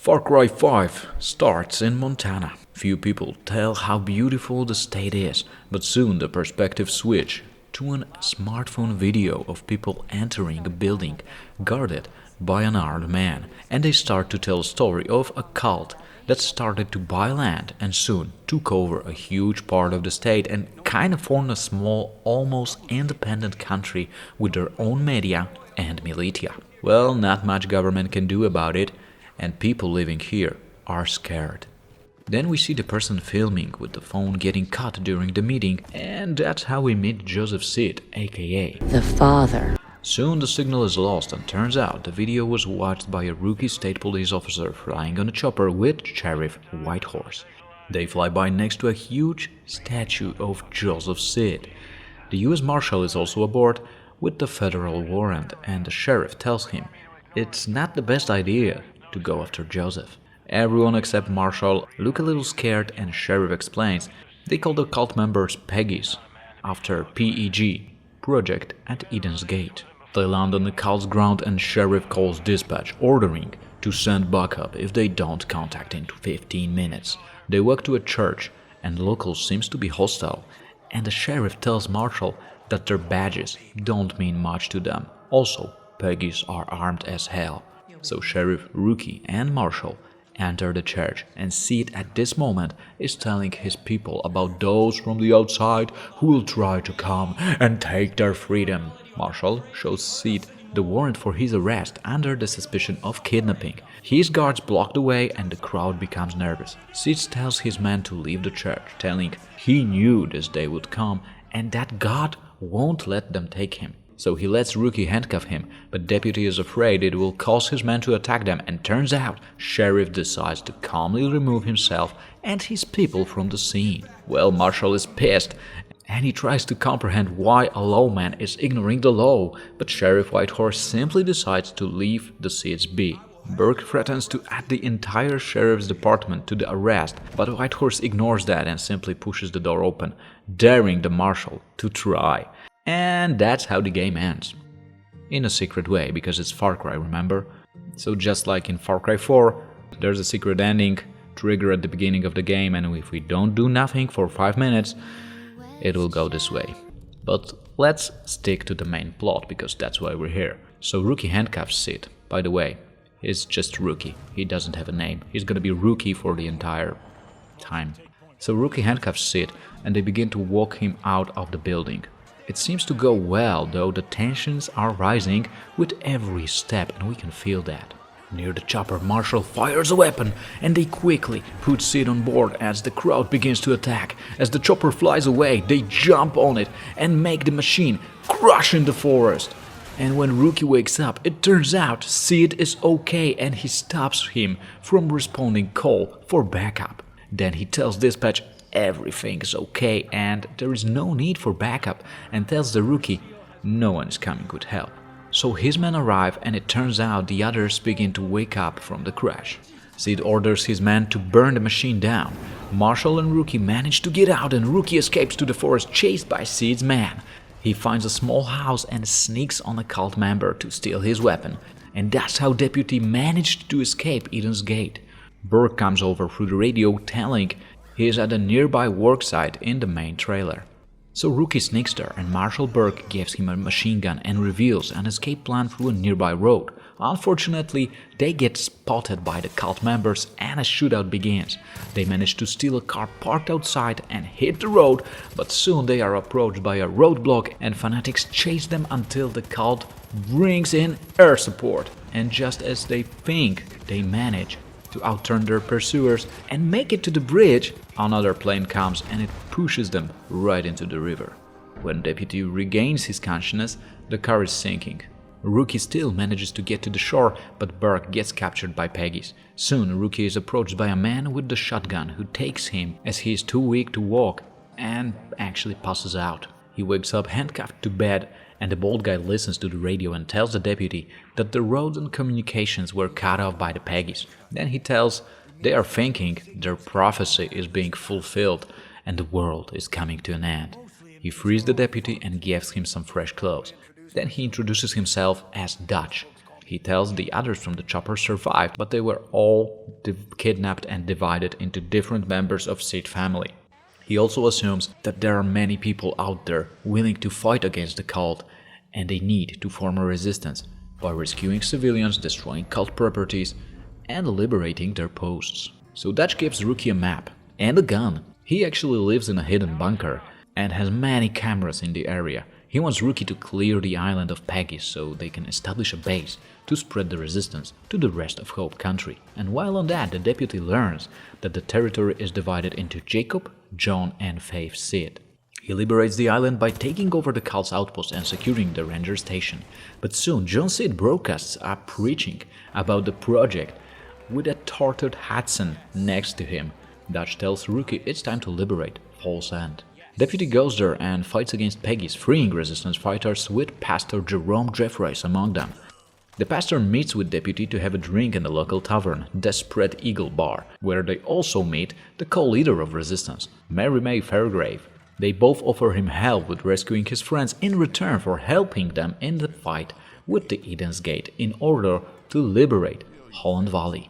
Far Cry 5 starts in Montana. Few people tell how beautiful the state is, but soon the perspective switch to a smartphone video of people entering a building guarded by an armed man, and they start to tell a story of a cult that started to buy land and soon took over a huge part of the state and kind of formed a small, almost independent country with their own media and militia. Well, not much government can do about it, and people living here are scared. Then we see the person filming with the phone getting cut during the meeting, and that's how we meet Joseph Seed, aka the father. Soon the signal is lost, and turns out the video was watched by a rookie state police officer flying on a chopper with Sheriff Whitehorse. They fly by next to a huge statue of Joseph Seed. The US Marshal is also aboard with the federal warrant, and the sheriff tells him it's not the best idea to go after Joseph. Everyone except Marshall look a little scared, and Sheriff explains they call the cult members Peggies, after PEG, Project at Eden's Gate. They land on the cult's ground and Sheriff calls dispatch, ordering to send backup if they don't contact in 15 minutes. They walk to a church, and locals seems to be hostile, and the sheriff tells Marshall that their badges don't mean much to them. Also, Peggies are armed as hell. So Sheriff, Rookie and Marshall enter the church, and Seed at this moment is telling his people about those from the outside who will try to come and take their freedom. Marshall shows Seed the warrant for his arrest under the suspicion of kidnapping. His guards block the way and the crowd becomes nervous. Seed tells his men to leave the church, telling he knew this day would come and that God won't let them take him. So he lets Rookie handcuff him, but Deputy is afraid it will cause his men to attack them, and turns out Sheriff decides to calmly remove himself and his people from the scene. Well, Marshall is pissed, and he tries to comprehend why a lawman is ignoring the law, but Sheriff Whitehorse simply decides to leave the Seeds be. Burke threatens to add the entire sheriff's department to the arrest, but Whitehorse ignores that and simply pushes the door open, daring the marshal to try. And that's how the game ends. In a secret way, because it's Far Cry, remember? So just like in Far Cry 4, there's a secret ending trigger at the beginning of the game, and if we don't do nothing for 5 minutes, it will go this way. But let's stick to the main plot, because that's why we're here. So Rookie handcuffs Sid. By the way, he's just Rookie. He doesn't have a name. He's gonna be Rookie for the entire time. So Rookie handcuffs Sid, and they begin to walk him out of the building. It seems to go well, though the tensions are rising with every step, and we can feel that. Near the chopper, Marshall fires a weapon, and they quickly put Sid on board as the crowd begins to attack. As the chopper flies away, they jump on it and make the machine crush in the forest. And when Rookie wakes up, it turns out Sid is okay, and he stops him from responding call for backup. Then he tells dispatch everything is okay and there is no need for backup, and tells the Rookie no one is coming with help. So his men arrive, and it turns out the others begin to wake up from the crash. Sid orders his men to burn the machine down. Marshall and Rookie manage to get out, and Rookie escapes to the forest chased by Sid's man. He finds a small house and sneaks on a cult member to steal his weapon, and that's how Deputy managed to escape Eden's Gate. Burke comes over through the radio telling he is at a nearby worksite in the main trailer. So Rookie sneaks there, and Marshal Burke gives him a machine gun and reveals an escape plan through a nearby road. Unfortunately, they get spotted by the cult members and a shootout begins. They manage to steal a car parked outside and hit the road, but soon they are approached by a roadblock, and fanatics chase them until the cult brings in air support. And just as they think they manage to outturn their pursuers and make it to the bridge, another plane comes and it pushes them right into the river. When Deputy regains his consciousness, the car is sinking. Rookie still manages to get to the shore, but Burke gets captured by Peggies. Soon Rookie is approached by a man with the shotgun who takes him as he is too weak to walk and actually passes out. He wakes up handcuffed to bed, and the bald guy listens to the radio and tells the deputy that the roads and communications were cut off by the Peggies. Then he tells they are thinking their prophecy is being fulfilled and the world is coming to an end. He frees the deputy and gives him some fresh clothes. Then he introduces himself as Dutch, He tells the others from the chopper survived, but they were all kidnapped and divided into different members of Sid family. He also assumes that there are many people out there willing to fight against the cult, and they need to form a resistance by rescuing civilians, destroying cult properties, and liberating their posts. So Dutch gives Rookie a map and a gun. He actually lives in a hidden bunker and has many cameras in the area. He wants Rookie to clear the island of Peggy so they can establish a base to spread the resistance to the rest of Hope Country. And while on that, the deputy learns that the territory is divided into Jacob, John, and Faith Sid. He liberates the island by taking over the cult's outpost and securing the ranger station. But soon, John Sid broadcasts a preaching about the project with a tortured Hudson next to him. Dutch tells Rookie it's time to liberate False End. Deputy goes there and fights against Peggy's, freeing resistance fighters with Pastor Jerome Jeffreys among them. The pastor meets with Deputy to have a drink in the local tavern, the Spread Eagle Bar, where they also meet the co-leader of resistance, Mary May Fairgrave. They both offer him help with rescuing his friends in return for helping them in the fight with the Eden's Gate in order to liberate Holland Valley.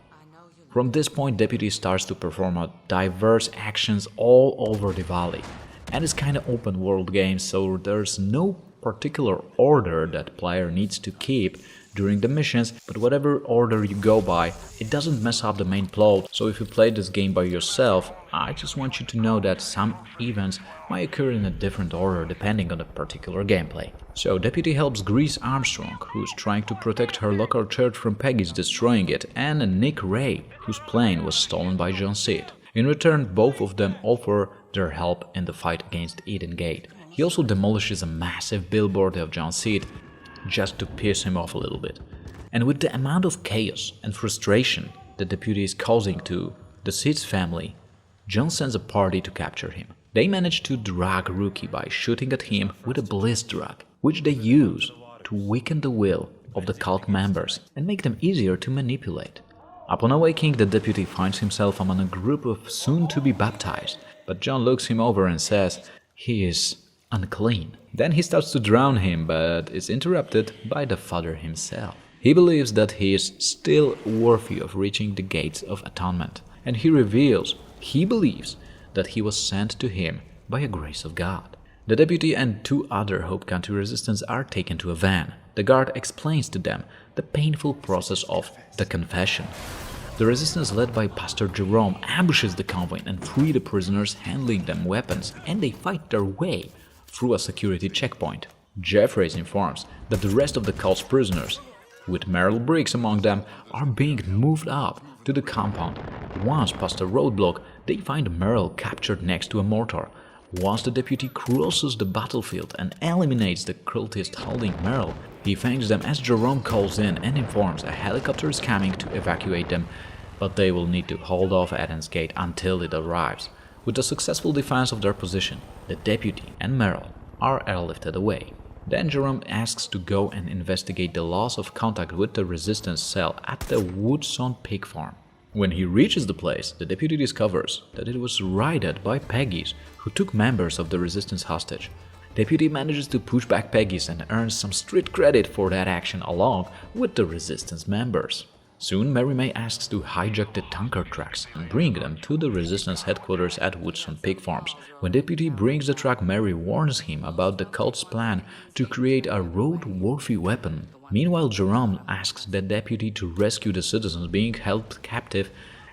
From this point, Deputy starts to perform diverse actions all over the valley. And it's kind of open world game, so there's no particular order that player needs to keep during the missions, but whatever order you go by, it doesn't mess up the main plot. So if you play this game by yourself, I just want you to know that some events might occur in a different order depending on the particular gameplay. So Deputy helps Grace Armstrong, who's trying to protect her local church from Peggy's destroying it, and Nick Ray, whose plane was stolen by John Sid. In return, both of them offer their help in the fight against Eden Gate. He also demolishes a massive billboard of John Sid just to piss him off a little bit. And with the amount of chaos and frustration the deputy is causing to the Sid's family, John sends a party to capture him. They manage to drag Rookie by shooting at him with a bliss drug, which they use to weaken the will of the cult members and make them easier to manipulate. Upon awakening, the deputy finds himself among a group of soon-to-be baptized, but John looks him over and says he is unclean. Then he starts to drown him, but is interrupted by the Father himself. He believes that he is still worthy of reaching the gates of atonement, and he reveals he believes that he was sent to him by a grace of God. The deputy and 2 other Hope Country resistants are taken to a van. The guard explains to them the painful process of the confession. The resistance led by Pastor Jerome ambushes the convoy and free the prisoners, handing them weapons, and they fight their way through a security checkpoint. Jeffreys informs that the rest of the cult's prisoners, with Merrill Briggs among them, are being moved up to the compound. Once past a roadblock, they find Merrill captured next to a mortar. Once the deputy crosses the battlefield and eliminates the cultist holding Merrill, he thanks them as Jerome calls in and informs a helicopter is coming to evacuate them, but they will need to hold off Eden's Gate until it arrives. With the successful defense of their position, the deputy and Merrill are airlifted away. Then Jerome asks to go and investigate the loss of contact with the resistance cell at the Woodson pig farm. When he reaches the place, the deputy discovers that it was raided by Peggy's, who took members of the resistance hostage. Deputy manages to push back Peggy's and earns some street credit for that action along with the resistance members. Soon, Mary May asks to hijack the tanker trucks and bring them to the resistance headquarters at Woodson Pig Farms. When Deputy brings the truck, Mary warns him about the cult's plan to create a road-worthy weapon. Meanwhile, Jerome asks the deputy to rescue the citizens being held captive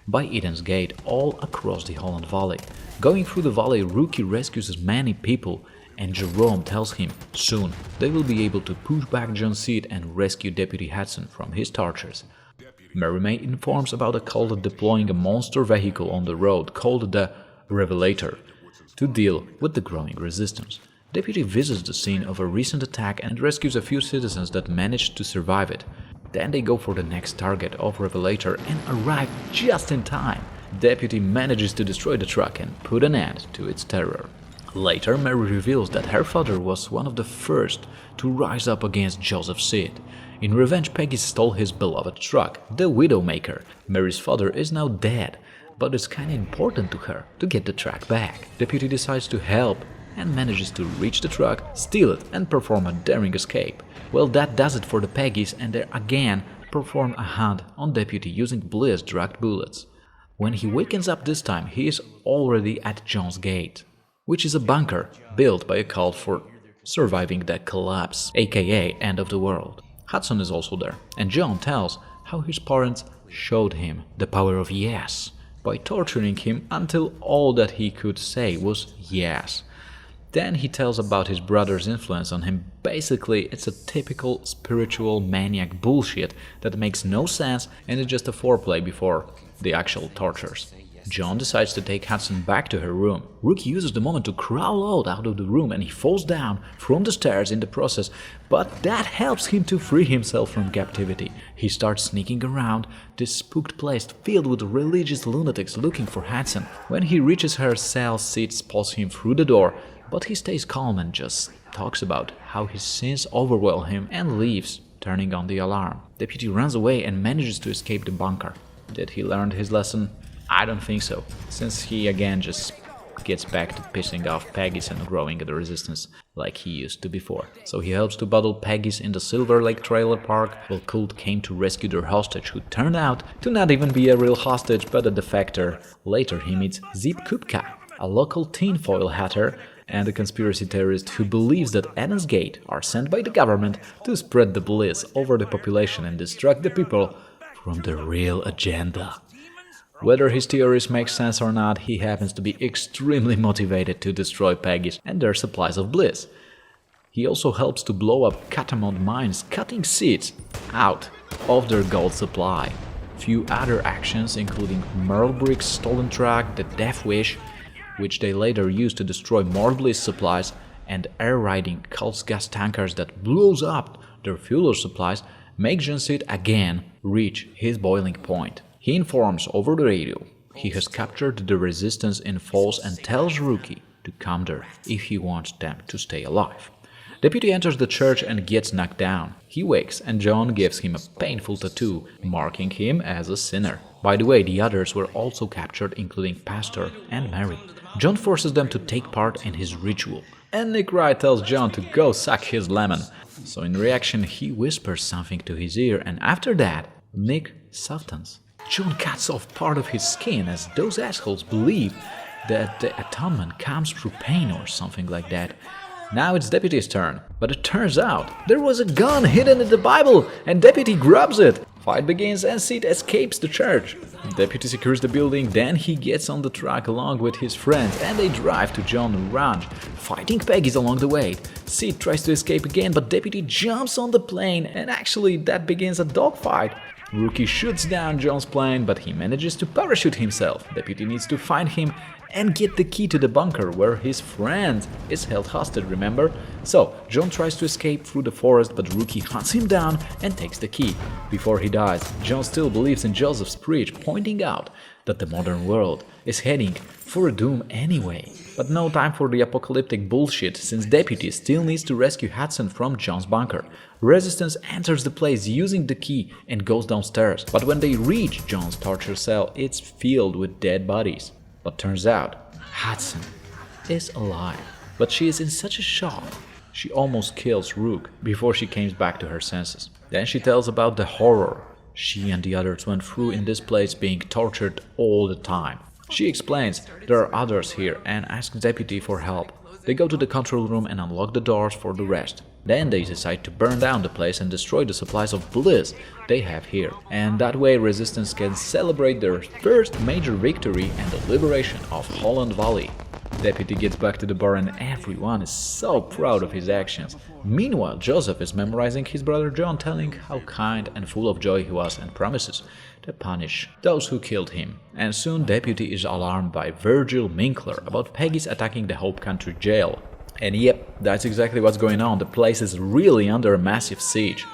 by Eden's Gate all across the Holland Valley. Going through the valley, Rookie rescues as many people, and Jerome tells him soon they will be able to push back John Sid and rescue Deputy Hudson from his tortures. Mary May informs about the cult deploying a monster vehicle on the road called the Revelator to deal with the growing resistance. Deputy visits the scene of a recent attack and rescues a few citizens that managed to survive it. Then they go for the next target of Revelator and arrive just in time. Deputy manages to destroy the truck and put an end to its terror. Later, Mary reveals that her father was one of the first to rise up against Joseph Sid. In revenge, Peggy stole his beloved truck, the Widowmaker. Mary's father is now dead, but it's kinda important to her to get the truck back. Deputy decides to help and manages to reach the truck, steal it, and perform a daring escape. Well, that does it for the Peggys, and they're again performed a hunt on Deputy using Bliss drugged bullets. When he wakens up this time, he is already at John's gate, which is a bunker built by a cult for surviving the collapse, aka end of the world. Hudson is also there, and John tells how his parents showed him the power of yes by torturing him until all that he could say was yes. Then he tells about his brother's influence on him. Basically, it's a typical spiritual maniac bullshit that makes no sense and is just a foreplay before the actual tortures. John decides to take Hudson back to her room. Rookie uses the moment to crawl out of the room and he falls down from the stairs in the process, but that helps him to free himself from captivity. He starts sneaking around this spooked place filled with religious lunatics looking for Hudson. When he reaches her cell, Sid spots him through the door, but he stays calm and just talks about how his sins overwhelm him and leaves, turning on the alarm. Deputy runs away and manages to escape the bunker. Did he learn his lesson? I don't think so, since he again just gets back to pissing off Peggy's and growing the resistance like he used to before. So he helps to battle Peggy's in the Silver Lake trailer park while Cult came to rescue their hostage, who turned out to not even be a real hostage but a defector. Later he meets Zip Kupka, a local tinfoil hatter and a conspiracy theorist who believes that Eden's Gate are sent by the government to spread the bliss over the population and distract the people from the real agenda. Whether his theories make sense or not, he happens to be extremely motivated to destroy Peggy's and their supplies of bliss. He also helps to blow up Catamount mines, cutting seeds out of their gold supply. Few other actions, including Merle Brick's stolen truck, the Death Wish, which they later used to destroy more bliss supplies, and air-riding Cult's gas tankers that blows up their fuel supplies, make John Sid again reach his boiling point. He informs over the radio he has captured the resistance in Falls and tells Rookie to come there if he wants them to stay alive. Deputy enters the church and gets knocked down. He wakes and John gives him a painful tattoo, marking him as a sinner. By the way, the others were also captured, including Pastor and Mary. John forces them to take part in his ritual, and Nick Wright tells John to go suck his lemon. So in reaction, he whispers something to his ear, and after that, Nick softens. John cuts off part of his skin, as those assholes believe that the atonement comes through pain or something like that. Now it's Deputy's turn, but it turns out there was a gun hidden in the Bible, and Deputy grabs it. Fight begins and Sid escapes the church. Deputy secures the building, then he gets on the truck along with his friends and they drive to John's ranch, fighting Peggy's along the way. Sid tries to escape again, but Deputy jumps on the plane and actually that begins a dogfight. Rookie shoots down John's plane, but he manages to parachute himself. Deputy needs to find him and get the key to the bunker where his friend is held hostage, remember? So, John tries to escape through the forest, but Rookie hunts him down and takes the key. Before he dies, John still believes in Joseph's preach, pointing out that the modern world is heading for a doom anyway. But no time for the apocalyptic bullshit, since Deputy still needs to rescue Hudson from John's bunker. Resistance enters the place using the key and goes downstairs, but when they reach John's torture cell, it's filled with dead bodies. But turns out, Hudson is alive, but she is in such a shock, she almost kills Rook before she comes back to her senses. Then she tells about the horror she and the others went through in this place, being tortured all the time. She explains there are others here and asks Deputy for help. They go to the control room and unlock the doors for the rest. Then they decide to burn down the place and destroy the supplies of bliss they have here. And that way Resistance can celebrate their first major victory and the liberation of Holland Valley. Deputy gets back to the bar and everyone is so proud of his actions. Meanwhile, Joseph is memorizing his brother John, telling how kind and full of joy he was and promises to punish those who killed him. And soon Deputy is alarmed by Virgil Minkler about Peggy's attacking the Hope Country jail. And yep, that's exactly what's going on. The place is really under a massive siege.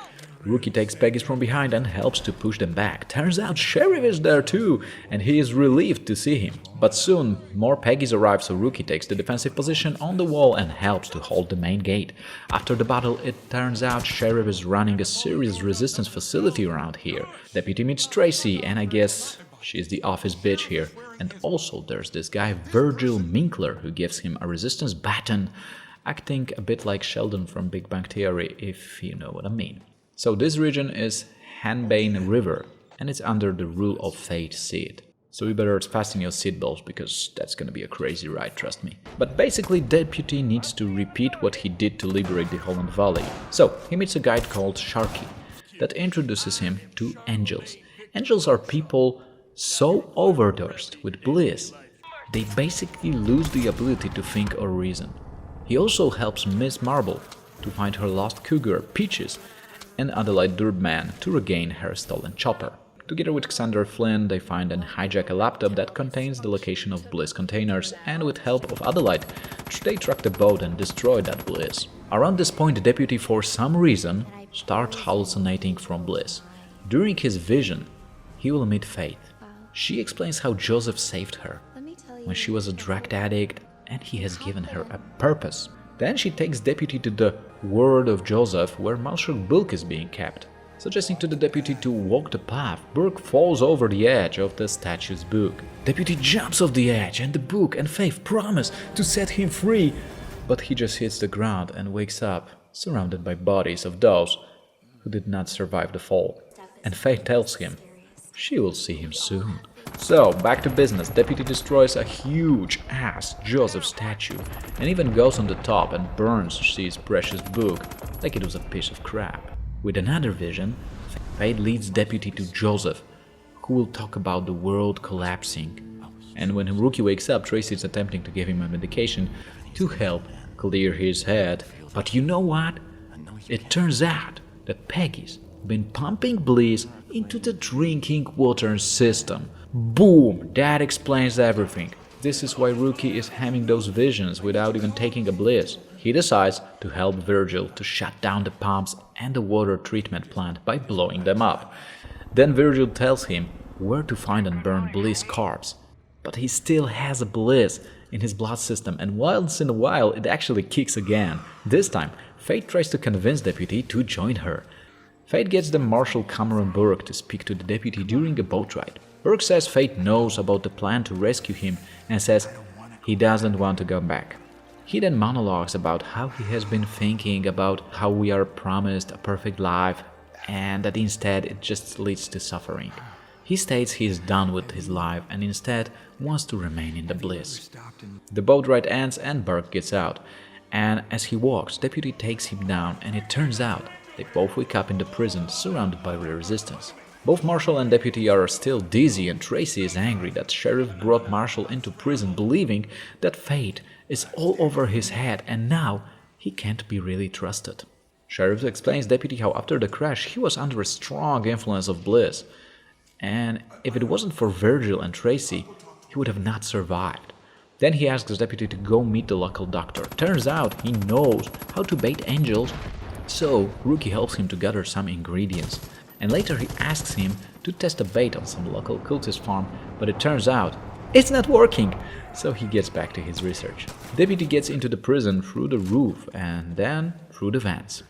Rookie takes Peggy's from behind and helps to push them back. Turns out Sheriff is there too, and he is relieved to see him. But soon, more Peggy's arrive, so Rookie takes the defensive position on the wall and helps to hold the main gate. After the battle, it turns out Sheriff is running a serious resistance facility around here. Deputy meets Tracy, and I guess she's the office bitch here. And also there's this guy Virgil Minkler who gives him a resistance baton, acting a bit like Sheldon from Big Bang Theory, if you know what I mean. So this region is Henbane River, and it's under the rule of Fate Seed. So you better fasten your seatbelts, because that's gonna be a crazy ride, trust me. But basically, Deputy needs to repeat what he did to liberate the Holland Valley. So he meets a guide called Sharky that introduces him to angels. Angels are people so overdosed with bliss, they basically lose the ability to think or reason. He also helps Miss Marble to find her lost cougar, Peaches, and Adelaide Durbman to regain her stolen chopper. Together with Xander Flynn, they find and hijack a laptop that contains the location of bliss containers, and with help of Adelaide, they track the boat and destroy that bliss. Around this point, the deputy, for some reason, starts hallucinating from bliss. During his vision, he will meet Faith. She explains how Joseph saved her when she was a drug addict, and he has given her a purpose. Then she takes Deputy to the Word of Joseph, where Marshal Bulk is being kept. Suggesting to the deputy to walk the path, Burke falls over the edge of the statue's book. Deputy jumps off the edge, and the book and Faith promise to set him free, but he just hits the ground and wakes up, surrounded by bodies of those who did not survive the fall. And Faith tells him she will see him soon. So, back to business. Deputy destroys a huge-ass Joseph statue, and even goes on the top and burns his precious book like it was a piece of crap. With another vision, Fate leads Deputy to Joseph, who will talk about the world collapsing. And when Rookie wakes up, Tracy is attempting to give him a medication to help clear his head. But you know what? It turns out that Peggy's been pumping bliss into the drinking water system. Boom! That explains everything. This is why Rookie is having those visions without even taking a bliss. He decides to help Virgil to shut down the pumps and the water treatment plant by blowing them up. Then Virgil tells him where to find and burn Bliss corpse. But he still has a Bliss in his blood system, and once in a while it actually kicks again. This time, Fate tries to convince Deputy to join her. Fate gets the Marshal Cameron Burke to speak to the Deputy during a boat ride. Burke says Fate knows about the plan to rescue him and says he doesn't want to go back. He then monologues about how he has been thinking about how we are promised a perfect life and that instead it just leads to suffering. He states he is done with his life and instead wants to remain in the bliss. The boat ride ends and Burke gets out, and as he walks, Deputy takes him down, and it turns out they both wake up in the prison surrounded by the resistance. Both Marshall and Deputy are still dizzy, and Tracy is angry that Sheriff brought Marshall into prison believing that fate is all over his head and now he can't be really trusted. Sheriff explains Deputy how after the crash he was under a strong influence of bliss, and if it wasn't for Virgil and Tracy, he would have not survived. Then he asks Deputy to go meet the local doctor. Turns out he knows how to bait angels, so Rookie helps him to gather some ingredients. And later he asks him to test a bait on some local cultist farm, but it turns out it's not working, so he gets back to his research. Deputy gets into the prison through the roof and then through the vents.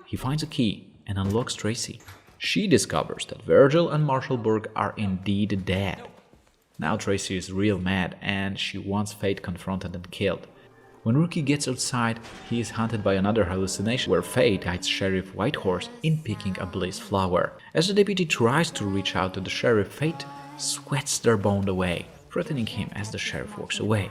He finds a key and unlocks Tracy. She discovers that Virgil and Marshall Burke are indeed dead. Now Tracy is real mad and she wants Fate confronted and killed. When Rookie gets outside, he is hunted by another hallucination where Fate guides Sheriff Whitehorse in picking a bliss flower. As the deputy tries to reach out to the sheriff, Fate sweats their bond away, threatening him as the sheriff walks away.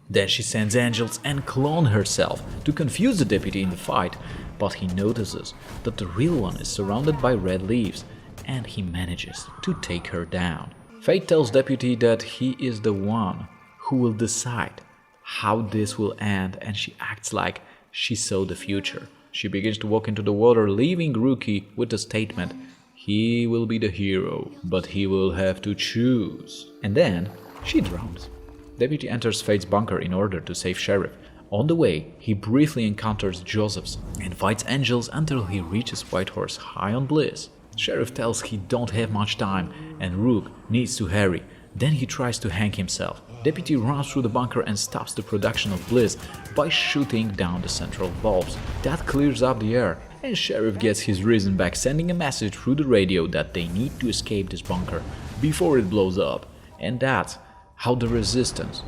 Then she sends angels and clone herself to confuse the deputy in the fight, but he notices that the real one is surrounded by red leaves and he manages to take her down. Fate tells Deputy that he is the one who will decide how this will end, and she acts like she saw the future. She begins to walk into the water, leaving Rookie with the statement, "He will be the hero, but he will have to choose." And then she drowns. Deputy enters Fate's bunker in order to save Sheriff. On the way, he briefly encounters Joseph's and fights angels until he reaches Whitehorse high on bliss. Sheriff tells he don't have much time and Rook needs to hurry. Then he tries to hang himself. Deputy runs through the bunker and stops the production of bliss by shooting down the central valves. That clears up the air, and Sheriff gets his reason back, sending a message through the radio that they need to escape this bunker before it blows up. And that's how the resistance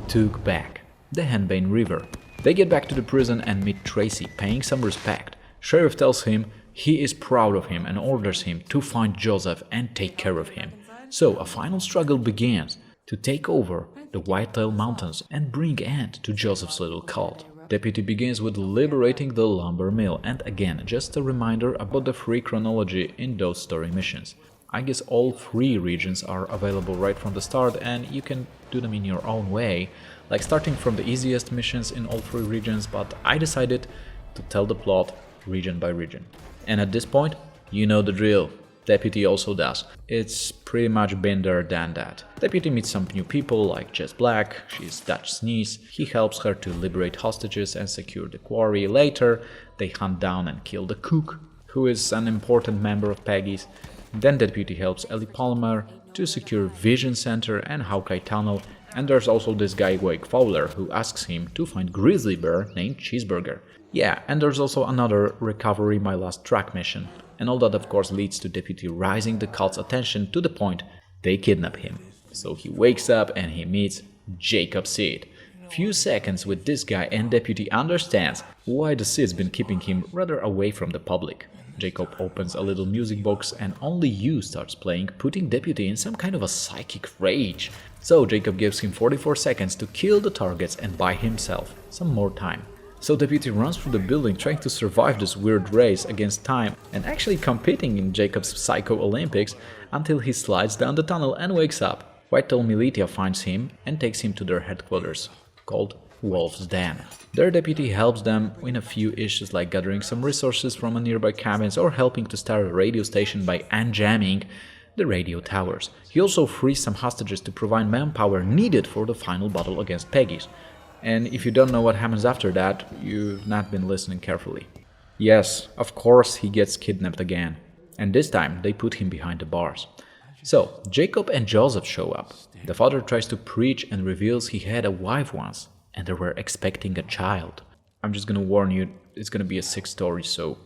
took back the Henbane River. They get back to the prison and meet Tracy, paying some respect. Sheriff tells him He is proud of him and orders him to find Joseph and take care of him. So a final struggle begins to take over the Whitetail Mountains and bring end to Joseph's little cult. Deputy begins with liberating the lumber mill, and again, just a reminder about the free chronology in those story missions. I guess all 3 regions are available right from the start, and you can do them in your own way, like starting from the easiest missions in all 3 regions, but I decided to tell the plot region by region. And at this point, you know the drill. Deputy also does. It's pretty much been there than that. Deputy meets some new people like Jess Black, she's Dutch's niece. He helps her to liberate hostages and secure the quarry. Later, they hunt down and kill the cook, who is an important member of Peggy's. Then Deputy helps Ellie Palmer to secure Vision Center and Hawkeye Tunnel, and there's also this guy Wake Fowler who asks him to find Grizzly Bear named Cheeseburger. Yeah, and there's also another Recovery My Last Track mission. And all that of course leads to Deputy rising the cult's attention to the point they kidnap him. So he wakes up and he meets Jacob Seed. Few seconds with this guy and Deputy understands why the Seed's been keeping him rather away from the public. Jacob opens a little music box and Only You starts playing, putting Deputy in some kind of a psychic rage. So Jacob gives him 44 seconds to kill the targets and buy himself some more time. So Deputy runs through the building trying to survive this weird race against time and actually competing in Jacob's Psycho Olympics until he slides down the tunnel and wakes up. Whitetail Militia finds him and takes him to their headquarters, called Wolf's Den. Their Deputy helps them in a few issues like gathering some resources from a nearby cabins or helping to start a radio station by unjamming the radio towers. He also frees some hostages to provide manpower needed for the final battle against Peggy's. And if you don't know what happens after that, you've not been listening carefully. Yes, of course he gets kidnapped again. And this time they put him behind the bars. So, Jacob and Joseph show up. The father tries to preach and reveals he had a wife once, and they were expecting a child. I'm just gonna warn you, it's gonna be a sick story, so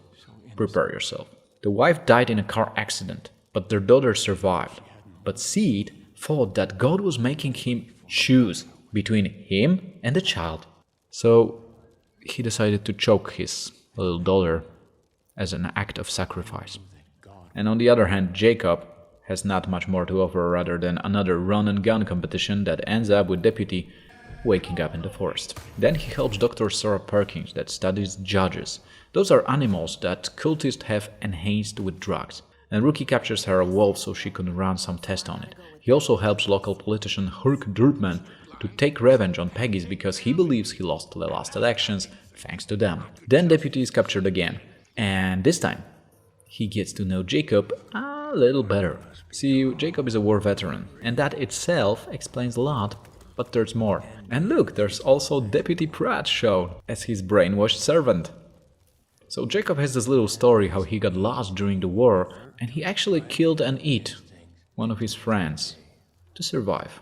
prepare yourself. The wife died in a car accident, but their daughter survived. But Seed thought that God was making him choose between him and the child. So he decided to choke his little daughter as an act of sacrifice. And on the other hand, Jacob has not much more to offer rather than another run and gun competition that ends up with Deputy waking up in the forest. Then he helps Dr. Sarah Perkins that studies judges. Those are animals that cultists have enhanced with drugs. And Rookie captures her a wolf so she can run some tests on it. He also helps local politician Herc Dirtman to take revenge on Peggy's because he believes he lost the last elections thanks to them. Then Deputy is captured again, and this time he gets to know Jacob a little better. See, Jacob is a war veteran, and that itself explains a lot, but there's more. And look, there's also Deputy Pratt shown as his brainwashed servant. So Jacob has this little story how he got lost during the war, and he actually killed and ate one of his friends to survive.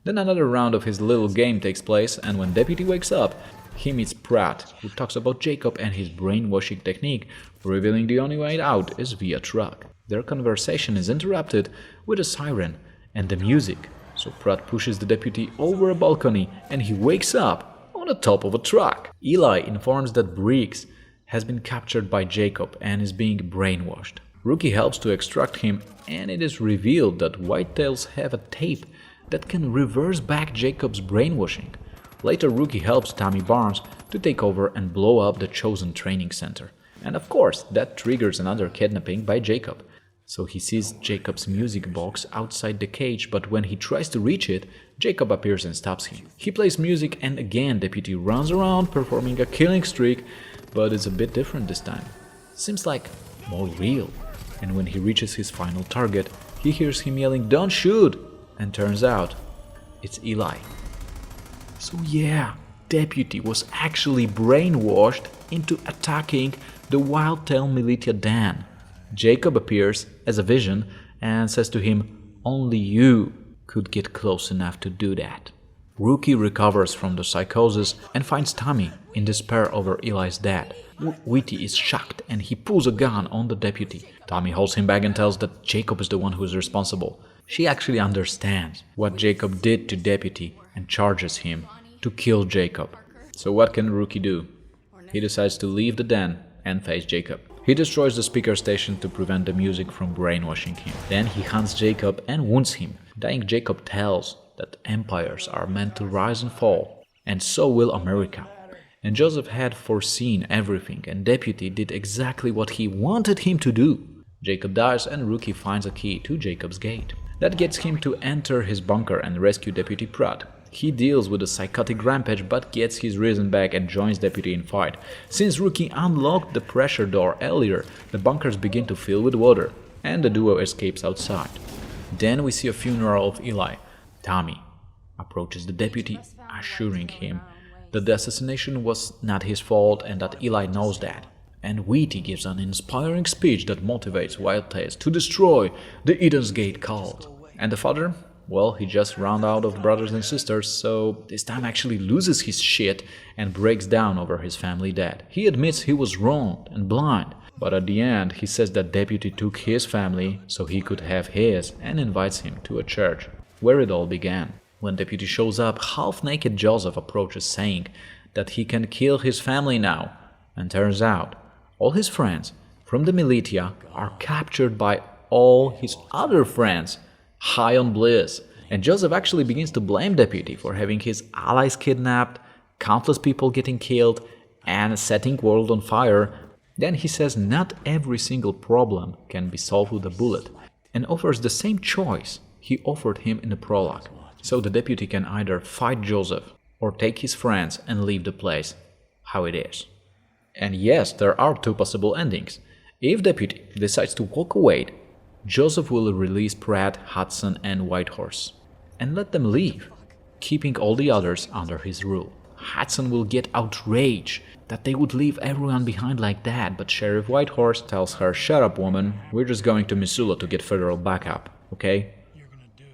Then another round of his little game takes place, and when Deputy wakes up, he meets Pratt, who talks about Jacob and his brainwashing technique, revealing the only way out is via truck. Their conversation is interrupted with a siren and the music, so Pratt pushes the Deputy over a balcony and he wakes up on the top of a truck. Eli informs that Briggs has been captured by Jacob and is being brainwashed. Rookie helps to extract him, and it is revealed that Whitetails have a tape that can reverse back Jacob's brainwashing. Later, Rookie helps Tommy Barnes to take over and blow up the Chosen Training Center. And of course, that triggers another kidnapping by Jacob. So he sees Jacob's music box outside the cage, but when he tries to reach it, Jacob appears and stops him. He plays music and again Deputy runs around performing a killing streak, but it's a bit different this time. Seems like more real. And when he reaches his final target, he hears him yelling, "Don't shoot!" And turns out, it's Eli. So yeah, Deputy was actually brainwashed into attacking the Whitetail Militia Den. Jacob appears as a vision and says to him, "Only you could get close enough to do that." Rookie recovers from the psychosis and finds Tommy in despair over Eli's death. Whitey is shocked and he pulls a gun on the Deputy. Tommy holds him back and tells that Jacob is the one who is responsible. She actually understands what Jacob did to Deputy and charges him to kill Jacob. So what can Rookie do? He decides to leave the den and face Jacob. He destroys the speaker station to prevent the music from brainwashing him. Then he hunts Jacob and wounds him. Dying Jacob tells that empires are meant to rise and fall, and so will America. And Joseph had foreseen everything, and Deputy did exactly what he wanted him to do. Jacob dies and Rookie finds a key to Jacob's gate. That gets him to enter his bunker and rescue Deputy Pratt. He deals with a psychotic rampage but gets his reason back and joins Deputy in fight. Since Rookie unlocked the pressure door earlier, the bunkers begin to fill with water, and the duo escapes outside. Then we see a funeral of Eli. Tommy approaches the Deputy, assuring him that the assassination was not his fault and that Eli knows that. And Wheaty gives an inspiring speech that motivates Wildtails to destroy the Eden's Gate cult. And the father? Well, he just ran out of brothers and sisters, so this time actually loses his shit and breaks down over his family dead. He admits he was wronged and blind, but at the end he says that Deputy took his family so he could have his and invites him to a church, where it all began. When Deputy shows up, half-naked Joseph approaches saying that he can kill his family now, and turns out all his friends from the militia are captured by all his other friends, high on bliss, and Joseph actually begins to blame Deputy for having his allies kidnapped, countless people getting killed, and setting world on fire. Then he says not every single problem can be solved with a bullet, and offers the same choice he offered him in the prologue. So the Deputy can either fight Joseph or take his friends and leave the place how it is. And yes, there are two possible endings. If Deputy decides to walk away, Joseph will release Pratt, Hudson and Whitehorse and let them leave, keeping all the others under his rule. Hudson will get outraged that they would leave everyone behind like that, but Sheriff Whitehorse tells her, "Shut up, woman, we're just going to Missoula to get federal backup, okay?"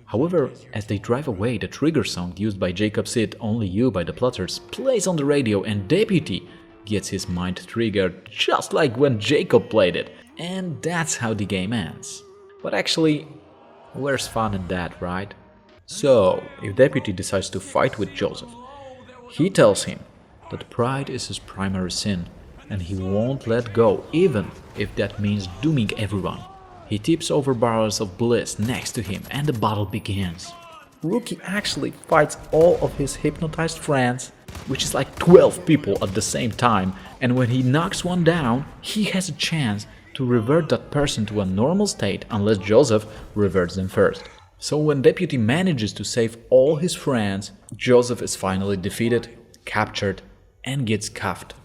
However, as they drive away, the trigger song used by Jacob Sid, Only You by the Plotters, plays on the radio and Deputy gets his mind triggered just like when Jacob played it. And that's how the game ends. But actually, where's fun in that, right? So, if Deputy decides to fight with Joseph, he tells him that pride is his primary sin and he won't let go even if that means dooming everyone. He tips over barrels of bliss next to him and the battle begins. Rookie actually fights all of his hypnotized friends, which is like 12 people at the same time, and when he knocks one down, he has a chance to revert that person to a normal state unless Joseph reverts them first. So when Deputy manages to save all his friends, Joseph is finally defeated, captured, and gets cuffed.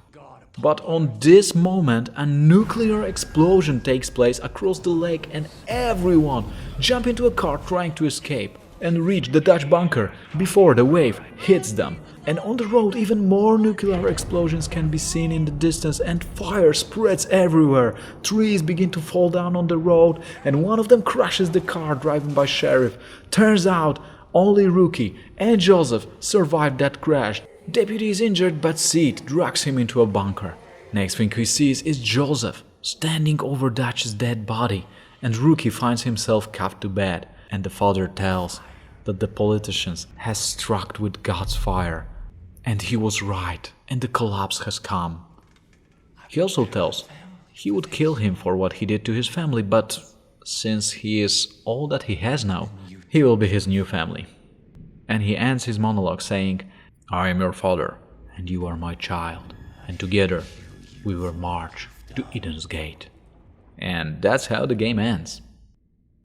But on this moment, a nuclear explosion takes place across the lake and everyone jump into a car trying to escape and reach the Dutch bunker before the wave hits them. And on the road, even more nuclear explosions can be seen in the distance and fire spreads everywhere. Trees begin to fall down on the road and one of them crashes the car driven by Sheriff. Turns out only Rookie and Joseph survived that crash. Deputy is injured but Sid drags him into a bunker. Next thing he sees is Joseph standing over Dutch's dead body and Rookie finds himself cuffed to bed, and the father tells that the politicians has struck with God's fire. And he was right, and the collapse has come. He also tells he would kill him for what he did to his family, but since he is all that he has now, he will be his new family. And he ends his monologue saying, "I am your father, and you are my child, and together we will march to Eden's Gate." And that's how the game ends.